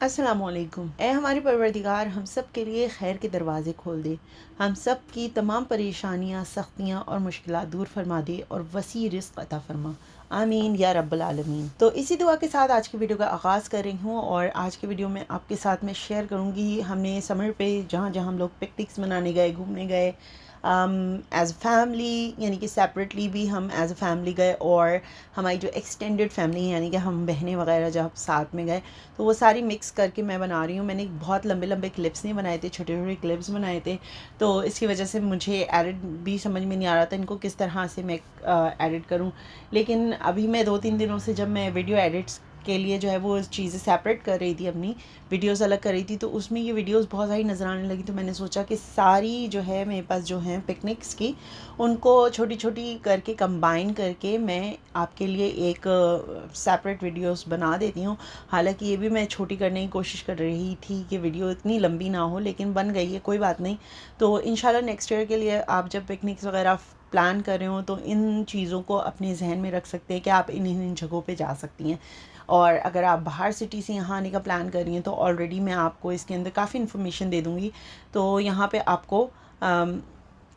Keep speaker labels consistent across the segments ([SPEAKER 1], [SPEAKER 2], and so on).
[SPEAKER 1] अस्सलामुअलैकुम। ए हमारे परवरदिगार हम सब के लिए खैर के दरवाज़े खोल दे, हम सब की तमाम परेशानियाँ, सख्तियाँ और मुश्किलात दूर फरमा दे और वसी रिज़्क़ अता फरमा। आमीन या रब्बल आलमीन। तो इसी दुआ के साथ आज की वीडियो का आगाज़ कर रही हूँ और आज की वीडियो में आपके साथ मैं शेयर करूँगी हमने समर पे जहाँ जहाँ हम लोग पिकनिक्स मनाने गए, घूमने गए, एज़ फैमिली यानी कि सेपरेटली भी हम एज़ अ फैमिली गए और हमारी जो एक्सटेंडेड फैमिली यानी कि हम बहनें वगैरह जब साथ में गए तो वो सारी मिक्स करके मैं बना रही हूँ। मैंने बहुत लंबे लंबे क्लिप्स नहीं बनाए थे, छोटे छोटे क्लिप्स बनाए थे, तो इसकी वजह से मुझे एडिट भी समझ में नहीं आ रहा था इनको किस तरह से मैं एडिट करूँ। लेकिन अभी मैं 2-3 दिनों से जब मैं वीडियो एडिट्स के लिए जो है वो चीज़ें सेपरेट कर रही थी, अपनी वीडियोस अलग कर रही थी, तो उसमें ये वीडियोस बहुत सारी नज़र आने लगी। तो मैंने सोचा कि सारी जो है मेरे पास जो हैं पिकनिक्स की, उनको छोटी छोटी करके कंबाइन करके मैं आपके लिए एक सेपरेट वीडियोस बना देती हूँ। हालांकि ये भी मैं छोटी करने की कोशिश कर रही थी कि वीडियो इतनी लंबी ना हो, लेकिन बन गई है, कोई बात नहीं। तो इंशाल्लाह नेक्स्ट ईयर के लिए आप जब पिकनिक्स वगैरह प्लान कर रहे हो तो इन चीज़ों को अपने जहन में रख सकते हैं कि आप इन जगहों पे जा सकती हैं। और अगर आप बाहर सिटी से यहाँ आने का प्लान कर रही हैं तो ऑलरेडी मैं आपको इसके अंदर काफ़ी इन्फॉर्मेशन दे दूँगी, तो यहाँ पे आपको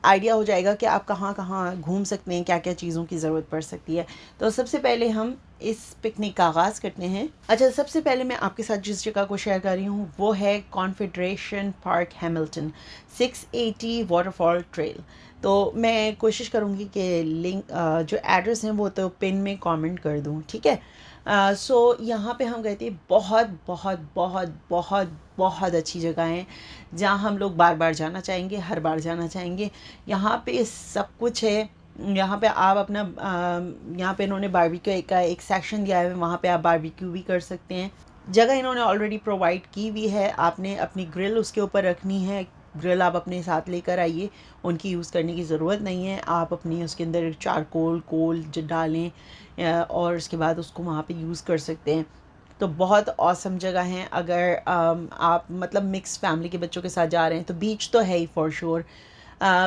[SPEAKER 1] आइडिया हो जाएगा कि आप कहाँ कहाँ घूम सकते हैं, क्या क्या चीज़ों की ज़रूरत पड़ सकती है। तो सबसे पहले हम इस पिकनिक का आगाज़ करते हैं। अच्छा, सबसे पहले मैं आपके साथ जिस जगह को शेयर कर रही हूँ वो है confederation park Hamilton 680 waterfall trail. तो मैं कोशिश करूँगी कि लिंक जो एड्रेस है वो तो पिन में कमेंट कर दूँ, ठीक है। सो यहाँ पे हम गए थे, बहुत बहुत बहुत बहुत बहुत अच्छी जगह है जहाँ हम लोग बार बार जाना चाहेंगे, हर बार जाना चाहेंगे। यहाँ पे सब कुछ है। यहाँ पे आप अपना यहाँ पे इन्होंने बारबेक्यू का एक सेक्शन दिया है, वहाँ पे आप बारबेक्यू भी कर सकते हैं। जगह इन्होंने ऑलरेडी प्रोवाइड की हुई है, आपने अपनी ग्रिल उसके ऊपर रखनी है। ग्रिल आप अपने साथ लेकर आइए, उनकी यूज़ करने की ज़रूरत नहीं है। आप अपनी उसके अंदर चारकोल कोल डालें और उसके बाद उसको वहाँ पे यूज़ कर सकते हैं। तो बहुत औसम जगह हैं। अगर आप मतलब मिक्स फैमिली के बच्चों के साथ जा रहे हैं तो बीच तो है ही फॉर श्योर,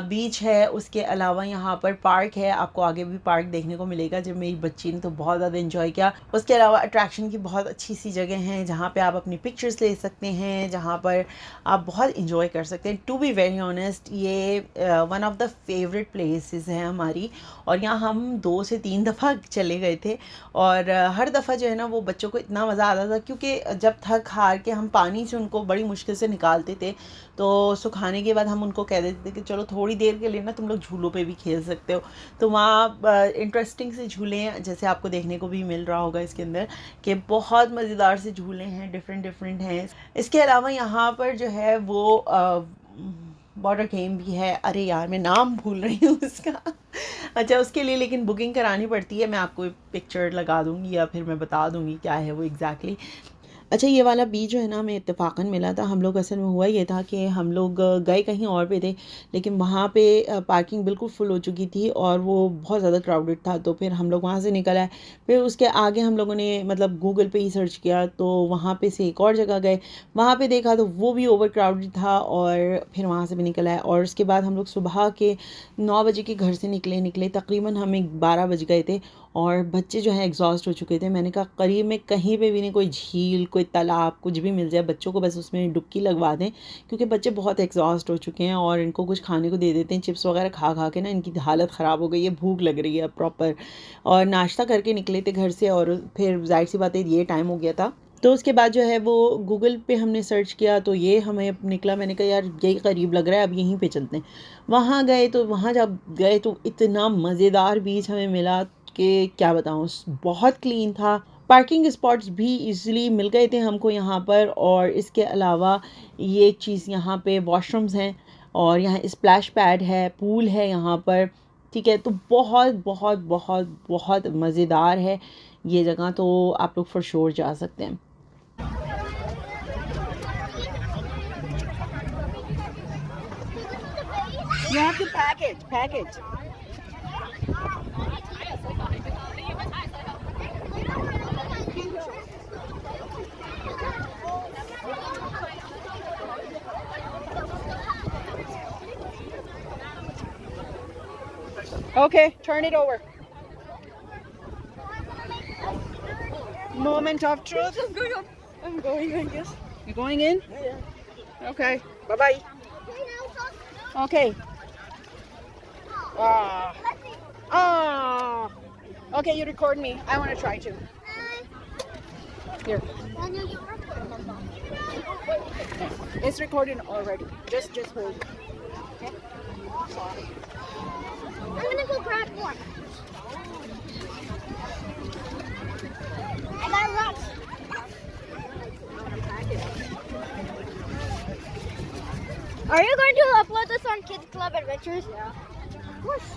[SPEAKER 1] बीच है। उसके अलावा यहाँ पर पार्क है, आपको आगे भी पार्क देखने को मिलेगा। जब मेरी बच्ची ने तो बहुत ज़्यादा इन्जॉय किया। उसके अलावा अट्रैक्शन की बहुत अच्छी सी जगह हैं जहाँ पे आप अपनी पिक्चर्स ले सकते हैं, जहाँ पर आप बहुत इन्जॉय कर सकते हैं। टू बी वेरी ऑनेस्ट, ये one of the favourite places हैं हमारी, और यहाँ हम 2 से 3 दफ़ा चले गए थे। और हर दफ़ा जो है ना वो बच्चों को इतना मज़ा आता था, क्योंकि जब थक हार के हम पानी से उनको बड़ी मुश्किल से निकालते थे, तो सुखाने के बाद हम उनको कह देते थे कि चलो थोड़ी देर के लिए ना तुम लोग झूलों पे भी खेल सकते हो। तो वहाँ इंटरेस्टिंग से झूले हैं, जैसे आपको देखने को भी मिल रहा होगा इसके अंदर, कि बहुत मज़ेदार से झूले हैं, डिफरेंट डिफरेंट हैं। इसके अलावा यहाँ पर जो है वो वाटर गेम भी है। अरे यार, मैं नाम भूल रही हूँ उसका। अच्छा, उसके लिए लेकिन बुकिंग करानी पड़ती है। मैं आपको पिक्चर लगा दूँगी या फिर मैं बता दूँगी क्या है वो एग्जैक्टली। अच्छा, ये वाला बीच जो है ना हमें इत्तेफाकन मिला था। हम लोग असल में हुआ ये था कि हम लोग गए कहीं और पे थे, लेकिन वहाँ पे पार्किंग बिल्कुल फुल हो चुकी थी और वो बहुत ज़्यादा क्राउडेड था। तो फिर हम लोग वहाँ से निकल आए। फिर उसके आगे हम लोगों ने मतलब गूगल पे ही सर्च किया, तो वहाँ पे से एक और जगह गए। वहाँ पे देखा तो वो भी ओवर क्राउडेड था और फिर वहाँ से भी निकल आए। और उसके बाद हम लोग सुबह के 9 बजे के घर से निकले तकरीबन हमें 12 बज गए थे और बच्चे जो हैं एग्जॉस्ट हो चुके थे। मैंने कहा करीब में कहीं पे भी नहीं कोई झील, कोई तालाब, कुछ भी मिल जाए बच्चों को, बस उसमें डुबकी लगवा दें, क्योंकि बच्चे बहुत एग्जॉस्ट हो चुके हैं। और इनको कुछ खाने को दे देते हैं, चिप्स वगैरह खा खा के ना इनकी हालत ख़राब हो गई है, भूख लग रही है प्रॉपर। और नाश्ता करके निकले थे घर से और फिर जाहिर सी बात है ये टाइम हो गया था। तो उसके बाद जो है वो गूगल पे हमने सर्च किया तो ये हमें निकला। मैंने कहा यार यही करीब लग रहा है, अब यहीं पे चलते हैं। वहाँ गए तो वहाँ जब गए तो इतना मज़ेदार बीच हमें मिला कि क्या बताऊँ, बहुत क्लीन था। पार्किंग स्पॉट्स भी इजीली मिल गए थे हमको यहाँ पर। और इसके अलावा ये एक चीज़, यहाँ पे वॉशरूम्स हैं और यहाँ स्प्लैश पैड है, पूल है यहाँ पर, ठीक है। तो बहुत बहुत बहुत बहुत मज़ेदार है ये जगह, तो आप लोग फॉर श्योर जा सकते हैं। You have to pack it. Okay, turn it over. Moment of truth. I'm going, I guess.
[SPEAKER 2] You going in? Yeah. Okay. Bye-bye. Okay. Ah. Okay, you record me. I want to try to. Here. It's recording already. Just hold. Okay.
[SPEAKER 3] I'm gonna go grab more. I got rocks. Are you going to upload this on Kids Club Adventures?
[SPEAKER 2] Yeah.
[SPEAKER 3] Of course.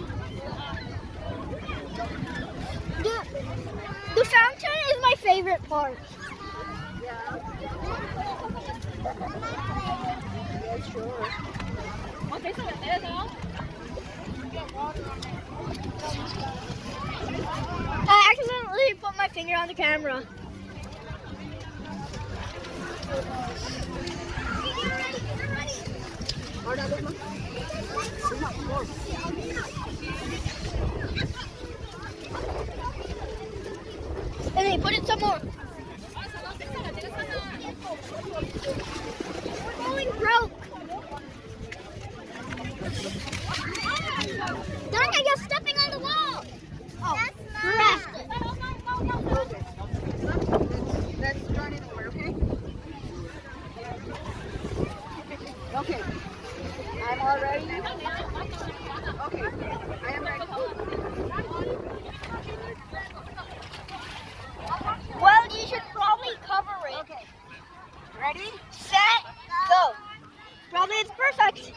[SPEAKER 3] The fountain is my favorite part.
[SPEAKER 2] Yeah, sure.
[SPEAKER 3] I accidentally put my finger on the camera. And then put in some more. We're going broke. Darn it, you're stepping on the wall. Oh, crashed it.
[SPEAKER 2] Let's run it over, okay? Okay. I'm all ready. Okay. I am ready.
[SPEAKER 3] Well, you should probably cover it.
[SPEAKER 2] Okay. Ready?
[SPEAKER 3] Set, go. Probably it's perfect.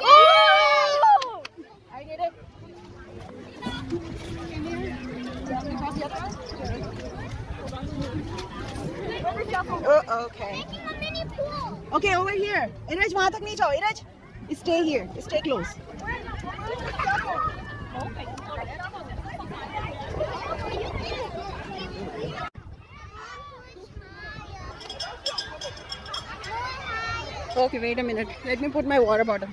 [SPEAKER 3] Ooh!
[SPEAKER 2] I did it. Oh, okay.
[SPEAKER 3] Making a mini pool.
[SPEAKER 2] Okay, over here. Iraj, वहाँ तक नहीं जाओ. Iraj, stay here. Stay close. Okay, wait a minute. Let me put my water bottle.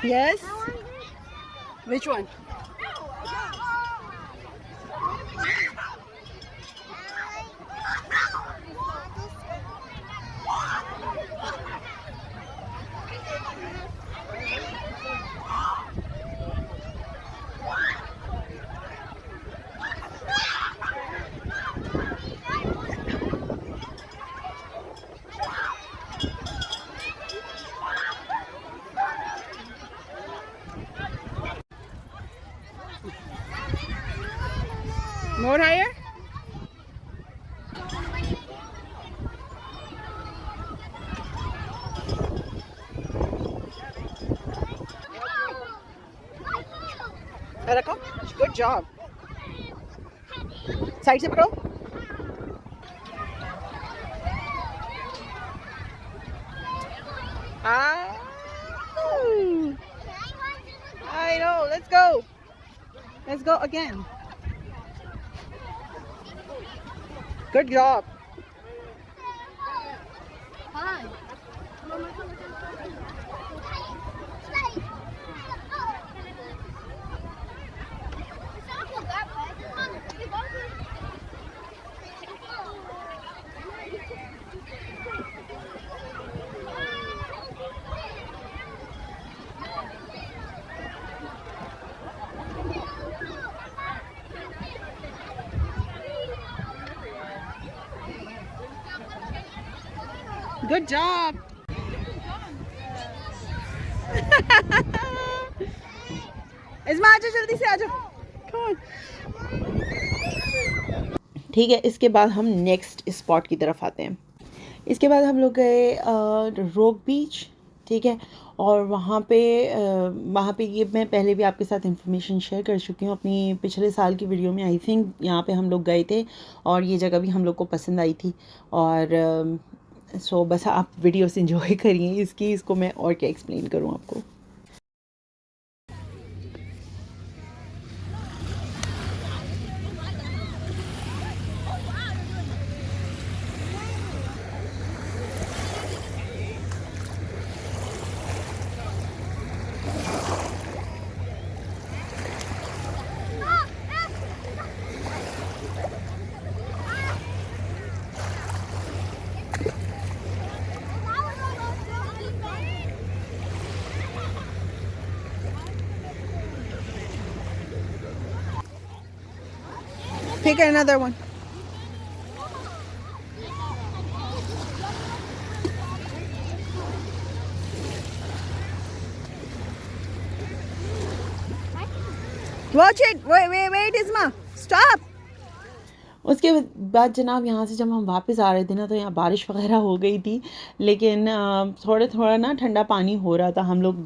[SPEAKER 2] Yes? Which one? More higher? रखो. Good job. Side से पकड़ो. Ah. I know. Let's go. Let's go again. Good job.
[SPEAKER 3] Hi.
[SPEAKER 2] Good job. इस्मा आजा जल्दी से आजा. Come on.
[SPEAKER 1] ठीक है, इसके बाद हम नेक्स्ट स्पॉट की तरफ आते हैं. इसके बाद हम लोग गए रोक बीच. ठीक है, और वहाँ पे ये मैं पहले भी आपके साथ इन्फॉर्मेशन शेयर कर चुकी हूँ अपनी पिछले साल की वीडियो में. आई थिंक यहाँ पे हम लोग गए थे और ये जगह भी हम लोग को पसंद आई थी. और सो बस आप वीडियो से इंजॉय करिए इसको मैं और क्या एक्सप्लेन करूँ आपको.
[SPEAKER 2] Take another one. Watch it. Wait, Isma. Stop.
[SPEAKER 1] उसके बाद जनाब यहाँ से जब हम वापस आ रहे थे ना तो यहाँ बारिश वगैरह हो गई थी, लेकिन थोड़ा ना ठंडा पानी हो रहा था। हम लोग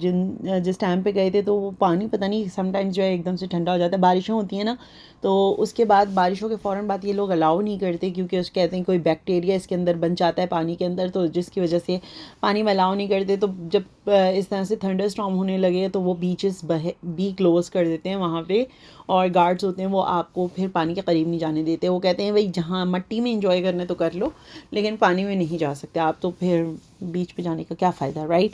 [SPEAKER 1] जिस टाइम पे गए थे तो वो पानी पता नहीं समटाइम्स जो है एकदम से ठंडा हो जाता है। बारिशें होती हैं ना तो उसके बाद बारिशों के फ़ौरन बाद ये लोग अलाउ नहीं करते, क्योंकि उस कहते हैं कोई बैक्टीरिया इसके अंदर बन जाता है पानी के अंदर, तो जिसकी वजह से पानी में अलाउ नहीं करते। तो जब इस तरह से थंडर स्टॉर्म होने लगे तो वो बीचेस भी क्लोज़ कर देते हैं वहाँ पे, और गार्ड्स होते हैं वो आपको फिर पानी के करीब नहीं जाने देते। वो कहते हैं भाई जहाँ मट्टी में एंजॉय करना तो कर लो, लेकिन पानी में नहीं जा सकते आप, तो फिर बीच पे जाने का क्या फ़ायदा, राइट।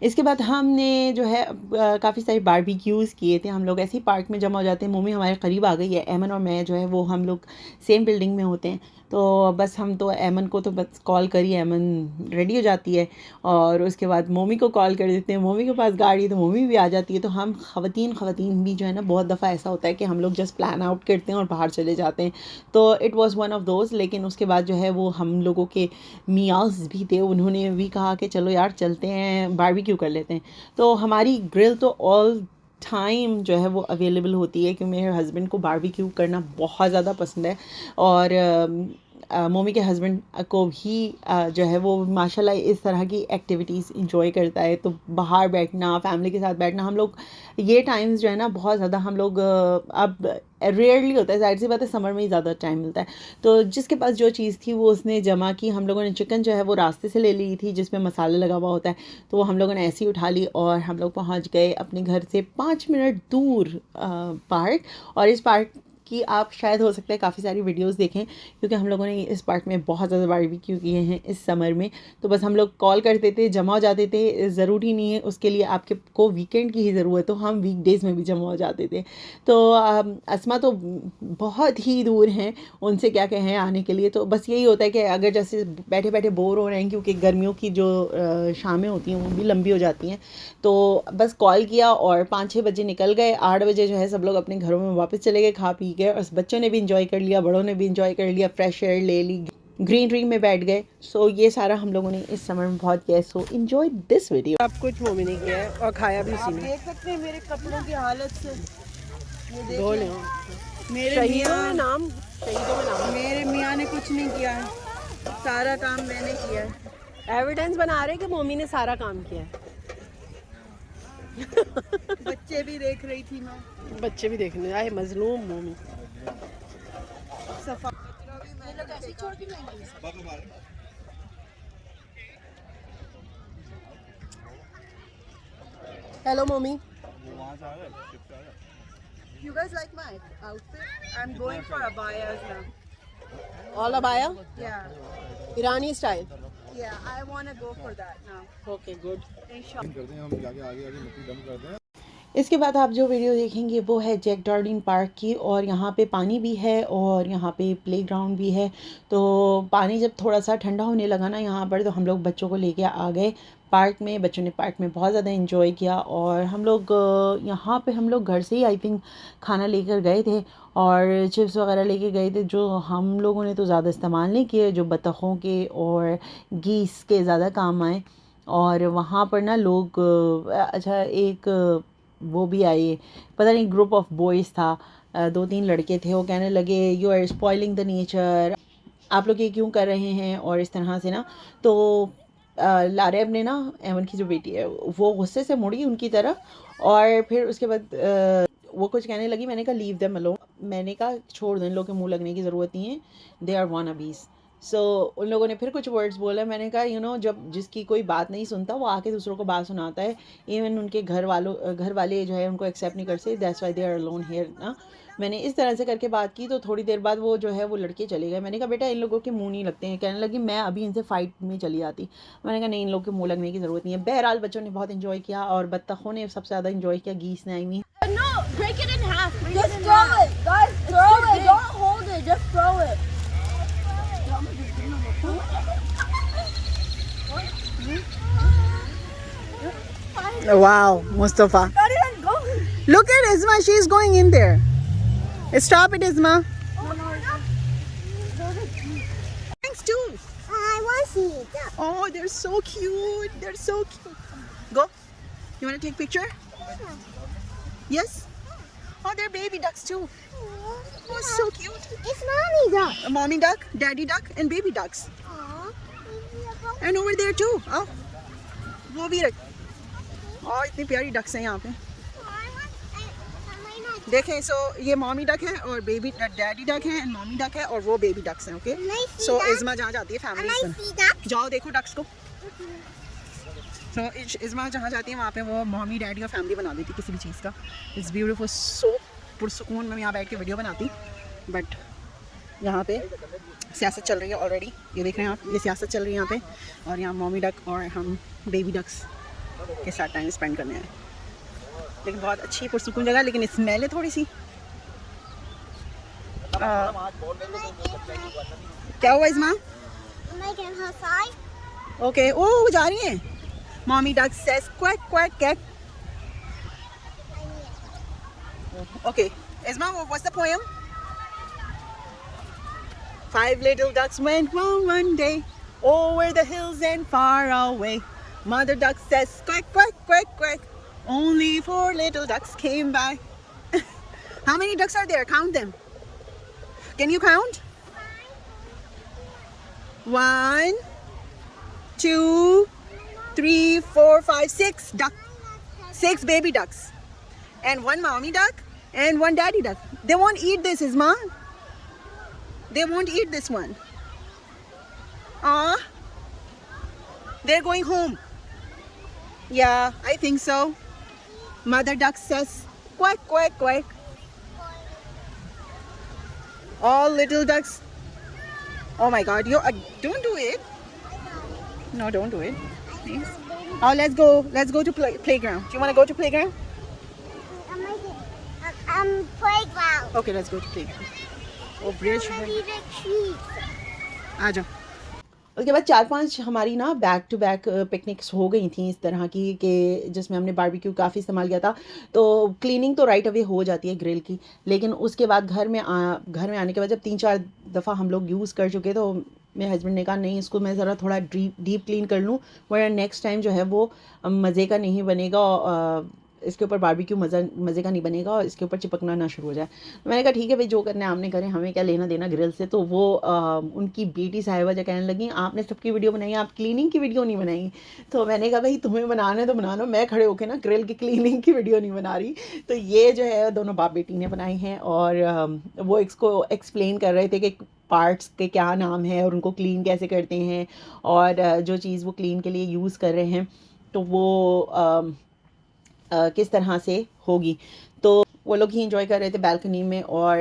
[SPEAKER 1] इसके बाद हमने जो है काफ़ी सारे बारबेक्यूज़ किए थे। हम लोग ऐसे ही पार्क में जमा हो जाते हैं। मम्मी हमारे करीब आ गई है, एमन और मैं जो है वो हम लोग सेम बिल्डिंग में होते हैं, तो बस हम तो एमन को तो बस कॉल करी, एमन रेडी हो जाती है और उसके बाद मम्मी को कॉल कर देते हैं। मम्मी के पास गाड़ी है तो मम्मी भी आ जाती है। तो हम ख़वातीन भी जो है ना, बहुत दफ़ा ऐसा होता है कि हम लोग जस्ट प्लान आउट करते हैं और बाहर चले जाते हैं। तो it was one of those. लेकिन उसके बाद जो है वो हम लोगों के मियाँस भी थे, उन्होंने भी कहा कि चलो यार चलते हैं बारबेक्यू कर लेते हैं। तो हमारी ग्रिल तो ऑल टाइम जो है वो अवेलेबल होती है, क्योंकि मेरे हस्बैंड को बारबेक्यू करना बहुत ज़्यादा पसंद है, और मम्मी के हस्बैंड को भी जो है वो माशाल्लाह इस तरह की एक्टिविटीज़ इंजॉय करता है। तो बाहर बैठना, फैमिली के साथ बैठना, हम लोग ये टाइम्स जो है ना बहुत ज़्यादा हम लोग अब रेयरली होता है, जाहिर सी बात है समर में ही ज़्यादा टाइम मिलता है। तो जिसके पास जो चीज़ थी वो उसने जमा की। हम लोगों ने चिकन जो है वो रास्ते से ले ली थी जिसमें मसाला लगा हुआ होता है, तो वो हम लोगों ने ऐसे ही उठा ली और हम लोग पहुंच गए अपने घर से 5 मिनट दूर पार्क। और इस पार्क कि आप शायद हो सकता है काफ़ी सारी वीडियोस देखें, क्योंकि हम लोगों ने इस पार्क में बहुत ज़्यादा बारबेक्यू किए हैं इस समर में। तो बस हम लोग कॉल करते थे, जमा हो जाते थे। ज़रूरी नहीं है उसके लिए आपके को वीकेंड की ही ज़रूरत हो, हम वीकडेज़ में भी जमा हो जाते थे। तो अस्मा तो बहुत ही दूर हैं, उनसे क्या कहें आने के लिए। तो बस यही होता है कि अगर जैसे बैठे बैठे बोर हो रहे हैं, क्योंकि गर्मियों की जो शामें होती हैं वो भी लंबी हो जाती हैं, तो बस कॉल किया और 5-6 बजे निकल गए। 8 बजे जो है सब लोग अपने घरों में वापस चले गए खा पी के, और बच्चों ने भी इंजॉय कर लिया, बड़ों ने भी इंजॉय कर लिया, फ्रेश एयर ले ली, ग्रीनरी में बैठ गए। सो ये सारा हम लोगों ने इस समर में बहुत किया है। So enjoy this video.
[SPEAKER 2] सब कुछ मम्मी ने किया है और खाया भी इसी ने।
[SPEAKER 1] देख सकते हैं मेरे कपड़ों की हालत से,
[SPEAKER 2] धो ले। शहीदों में नाम,
[SPEAKER 1] मेरे मियाँ ने कुछ नहीं किया है, सारा काम मैंने किया है।
[SPEAKER 2] एविडेंस बना रहे कि मम्मी ने सारा काम किया है।
[SPEAKER 1] बच्चे भी देख रही थी मैं,
[SPEAKER 2] बच्चे भी देखने आए, मजलूम मम्मी।
[SPEAKER 1] सफा
[SPEAKER 2] hello mummy.
[SPEAKER 1] You guys like my outfit? I'm going for abayas now.
[SPEAKER 2] All abaya,
[SPEAKER 1] Yeah,
[SPEAKER 2] Irani style.
[SPEAKER 1] yeah, I want to go for that now.
[SPEAKER 2] Okay good.
[SPEAKER 1] इसके बाद आप जो वीडियो देखेंगे वो है जैक डार्लिन पार्क की, और यहाँ पे पानी भी है और यहाँ पे प्लेग्राउंड भी है। तो पानी जब थोड़ा सा ठंडा होने लगा ना यहाँ पर, तो हम लोग बच्चों को लेके आ गए पार्क में। बच्चों ने पार्क में बहुत ज़्यादा एंजॉय किया, और हम लोग यहाँ पे हम लोग घर से ही आई थिंक खाना लेकर गए थे और चिप्स वगैरह लेके गए थे, जो हम लोगों ने तो ज़्यादा इस्तेमाल नहीं किए, जो बतखों के और गीस के ज़्यादा काम आए। और वहाँ पर ना लोग अच्छा एक वो भी आए, पता नहीं ग्रुप ऑफ बॉयज़ था, 2-3 लड़के थे। वो कहने लगे you are spoiling the nature, आप लोग ये क्यों कर रहे हैं, और इस तरह से ना। तो लारेब ने ना, एमन की जो बेटी है, वो गुस्से से मुड़ी उनकी तरफ, और फिर उसके बाद वो कुछ कहने लगी। मैंने कहा लीव देम अलोन, मैंने कहा छोड़ दो, इन लोगों के मुंह लगने की ज़रूरत नहीं है, दे आर वानाबीज़। सो उन लोगों ने फिर कुछ वर्ड्स बोला। मैंने कहा जब जिसकी कोई बात नहीं सुनता वो आके दूसरों को बात सुनाता है। इवन उनके घर वाले जो है उनको एक्सेप्ट नहीं कर सकते, that's why they are alone here ना। मैंने इस तरह से करके बात की, तो थोड़ी देर बाद वो जो है वो लड़के चले गए। मैंने कहा बेटा इन लोगों के मुंह नहीं लगते हैं। कहने लगी मैं अभी इनसे फ़ाइट में चली आती। मैंने कहा नहीं, इन लोगों के मुंह लगने की ज़रूरत नहीं है। बहरहाल बच्चों ने बहुत इन्जॉय किया, और बत्तखों ने सबसे ज़्यादा इन्जॉय किया, गीस ने आई हुई।
[SPEAKER 3] No, break it in half. Just throw it, guys. Throw it. Don't hold it. Just throw it.
[SPEAKER 2] Wow, Mustafa.
[SPEAKER 3] Not even go.
[SPEAKER 2] Look at Isma, she's going in there. Stop it, Isma.
[SPEAKER 3] No, no,
[SPEAKER 1] Oh, they're so cute. They're so cute. Go. You want to take picture? Yes? Oh, they're baby ducks too. Oh, so cute.
[SPEAKER 3] It's mommy duck.
[SPEAKER 1] A mommy duck, daddy duck, and baby ducks. And over there too. Oh, वो भी रख. Oh, इतनी प्यारी ducks हैं यहाँ पे. देखें, so ये मॉमी डक है और बेबी डैडी डक है एंड मॉमी डक है और वो बेबी डक्स हैं. ओके, सो इज़मा जहाँ जाती है फैमिली जाओ देखो डक्स को. सो इज़मा जहाँ जाती है वहाँ पे वो मॉमी डैडी और फैमिली बना देती किसी भी चीज़ का. इट्स ब्यूटीफुल, सो पुरसुकून. मैं यहाँ बैठ के वीडियो बनाती, बट यहाँ पे सियासत चल रही है ऑलरेडी. ये देख रहे हैं आप, ये सियासत चल रही है यहाँ पे. और यहाँ मॉमी डक और हम बेबी डक्स के साथ टाइम स्पेंड करने आए. लेकिन बहुत अच्छी पुरसुकून जगह, लेकिन स्मेल है थोड़ी सी. क्या हुआ इज़मा? ओके, ओ वो जा रही हैं. Mommy duck says quack quack quack. Okay इज़मा, what's the poem? 5 little ducks went one day over the hills and far away. Mother duck says quack quack quack quack. Only 4 little ducks came by. How many ducks are there? Count them. Can you count? 1, 2, 3, 4, 5, 6 duck. 6 baby ducks. And 1 mommy duck and 1 daddy duck. They won't eat this, Isma. They won't eat this one. Aw. They're going home. Yeah, I think so. Mother duck says quack quack quack. All little ducks. Oh my God! Don't do it. No, don't do it. Please. Oh, let's go. Let's go to playground. Do you want to go to playground?
[SPEAKER 3] Playground.
[SPEAKER 1] Okay, let's go to playground. Oh, bridge. आ जाओ. उसके बाद 4-5 हमारी ना back to back picnics हो गई थी इस तरह की कि जिसमें हमने बारबेक्यू काफ़ी इस्तेमाल किया था. तो क्लीनिंग तो राइट अवे हो जाती है ग्रिल की, लेकिन उसके बाद घर में आने के बाद जब 3-4 दफ़ा हम लोग यूज़ कर चुके तो मेरे हस्बैंड ने कहा नहीं, इसको मैं ज़रा थोड़ा डीप क्लीन कर लूँ, वरना नेक्स्ट टाइम जो है वो मज़े का नहीं बनेगा. इसके ऊपर बारबेक्यू मज़े का नहीं बनेगा और इसके ऊपर चिपकना ना शुरू हो जाए. तो मैंने कहा ठीक है भाई, जो करना है आपने करें, हमें क्या लेना देना ग्रिल से. तो वो उनकी बेटी साहिबा जो कहने लगी आपने सबकी वीडियो बनाई, आप क्लीनिंग की वीडियो नहीं बनाई. तो मैंने कहा भाई तुम्हें बनाना है तो बना लो, मैं खड़े होकर ना ग्रिल की क्लीनिंग की वीडियो नहीं बना रही. तो ये जो है दोनों बाप बेटी ने बनाई हैं और वो इसको एक्सप्लेन कर रहे थे कि पार्ट्स के क्या नाम है और उनको क्लीन कैसे करते हैं और जो चीज़ वो क्लीन के लिए यूज़ कर रहे हैं तो वो किस तरह से होगी. तो वो लोग ही इंजॉय कर रहे थे बैल्कनी में. और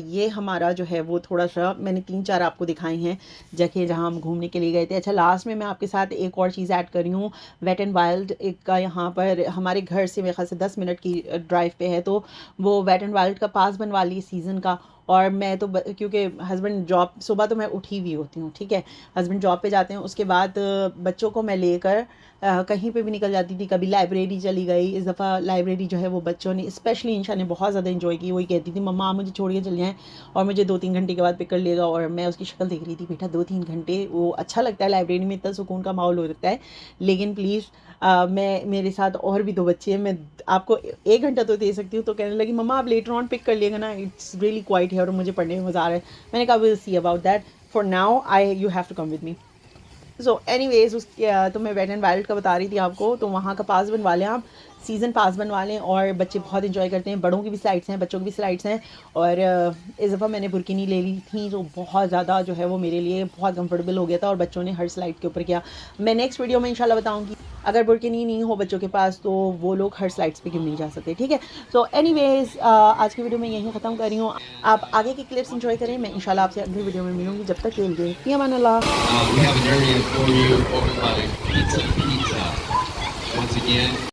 [SPEAKER 1] ये हमारा जो है वो थोड़ा सा मैंने 3-4 आपको दिखाई हैं जगह जहाँ हम घूमने के लिए गए थे. अच्छा, लास्ट में मैं आपके साथ एक और चीज़ ऐड कर रही हूँ. वेट एंड वाइल्ड एक का यहाँ पर हमारे घर से मेरे ख्याल से 10 मिनट की ड्राइव पे है. तो वो वेट एंड वाइल्ड का पास बनवा ली सीज़न का. और मैं तो क्योंकि हस्बैंड जॉब, सुबह तो मैं उठी हुई होती हूँ, ठीक है, हस्बैंड जॉब पे जाते हैं, उसके बाद बच्चों को मैं लेकर कहीं पे भी निकल जाती थी. कभी लाइब्रेरी चली गई. इस दफ़ा लाइब्रेरी जो है वो बच्चों ने, स्पेशली इंशा ने बहुत ज़्यादा इन्जॉय की. वही कहती थी मम्मा आप मुझे छोड़ के चल जाएँ और मुझे 2-3 घंटे के बाद पिक कर लेगा. और मैं उसकी शक्ल देख रही थी, बेटा 2-3 घंटे वो अच्छा लगता है, लाइब्रेरी में इतना सुकून का माहौल हो रखता है, लेकिन प्लीज़ मेरे साथ और भी 2 बच्चे हैं, मैं आपको 1 घंटा तो दे सकती हूँ. तो कहने लगी मम्मा आप लेटर ऑन पिक कर लेगा ना, इट्स रियली क्वाइट है और मुझे पढ़ने में मज़ा आ रहा है. मैंने कहा will see about that, for now you have to come with me. So anyways तो मैं वेट एंड वाइल्ड का बता रही थी आपको. तो वहाँ का पास बनवा लें आप, सीज़न पास बनवा लें और बच्चे बहुत इन्जॉय करते हैं. बड़ों की भी स्लाइड्स हैं, बच्चों की भी स्लाइड्स हैं. और इस दफ़ा मैंने बुर्किनी ले ली थी तो बहुत ज़्यादा जो है वो मेरे लिए बहुत कंफर्टेबल हो गया था और बच्चों ने हर स्लाइड के ऊपर किया. मैं नेक्स्ट वीडियो में इंशाल्लाह बताऊँगी अगर बुर्किनी नहीं हो बच्चों के पास तो वो लोग हर स्लाइड्स पे क्यों नहीं जा सकते, ठीक है. सो एनीवेज आज की वीडियो में यहीं ख़त्म कर रही हूँ. आप आगे की क्लिप्स इंजॉय करें. मैं इंशाल्लाह आपसे अगली वीडियो में मिलूँगी. जब तक के लिए फ़ी अमान अल्लाह.
[SPEAKER 4] We have an area for you over by Pizza Pizza. Once again,